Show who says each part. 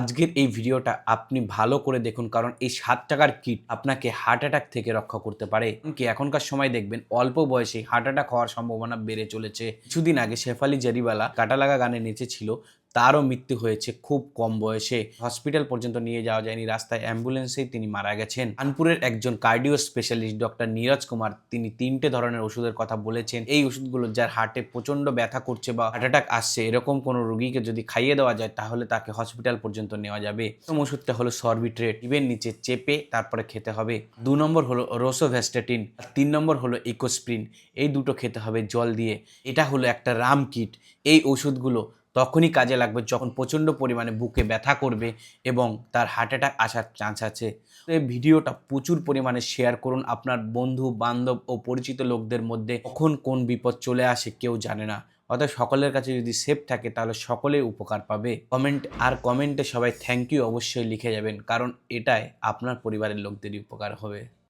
Speaker 1: আজকের এই ভিডিওটা আপনি ভালো করে দেখুন, কারণ এই 7 টাকার কিট আপনাকে হার্ট অ্যাটাক থেকে রক্ষা করতে পারে। কি এখনকার সময় দেখবেন অল্প বয়সে হার্ট অ্যাটাক হওয়ার সম্ভাবনা বেড়ে চলেছে। কিছুদিন আগে শেফালি জারিওয়ালা কাটা লাগা গানে নেচেছিল, তারও মৃত্যু হয়েছে খুব কম বয়সে। হসপিটাল পর্যন্ত নিয়ে যাওয়া যায়নি, রাস্তায় অ্যাম্বুলেন্সেই তিনি মারা গেছেন। কানপুরের একজন cardio specialist doctor Neeraj Kumar তিনি 3টে ধরনের ওষুধের কথা বলেছেন। এই ওষুধগুলো যার হার্টে প্রচন্ড ব্যথা করছে বা হার্ট অ্যাটাক আসছে এরকম কোনো রোগীকে যদি খাইয়ে দেওয়া যায় তাহলে তাকে হসপিটাল পর্যন্ত নেওয়া যাবে। প্রথম ওষুধটা হলো সরবিট্রেট, জিভের নিচে চেপে তারপরে খেতে হবে। 2 নম্বর হলো রোসোভ্যাস্টাটিন, আর 3 নম্বর হলো ইকোস্প্রিন। এই দুটো খেতে হবে জল দিয়ে। এটা হলো একটা রাম কিট। এই ওষুধগুলো তখনই কাজে লাগবে যখন প্রচণ্ড পরিমাণে বুকে ব্যথা করবে এবং তার হার্ট অ্যাটাক আসার চান্স আছে। তো এই ভিডিওটা প্রচুর পরিমাণে শেয়ার করুন আপনার বন্ধু বান্ধব ও পরিচিত লোকদের মধ্যে। কখন কোন বিপদ চলে আসে কেউ জানে না, অর্থাৎ সকলের কাছে যদি সেফ থাকে তাহলে সকলেই উপকার পাবে। কমেন্টে সবাই থ্যাংক ইউ অবশ্যই লিখে যাবেন, কারণ এটাই আপনার পরিবারের লোকদেরই উপকার হবে।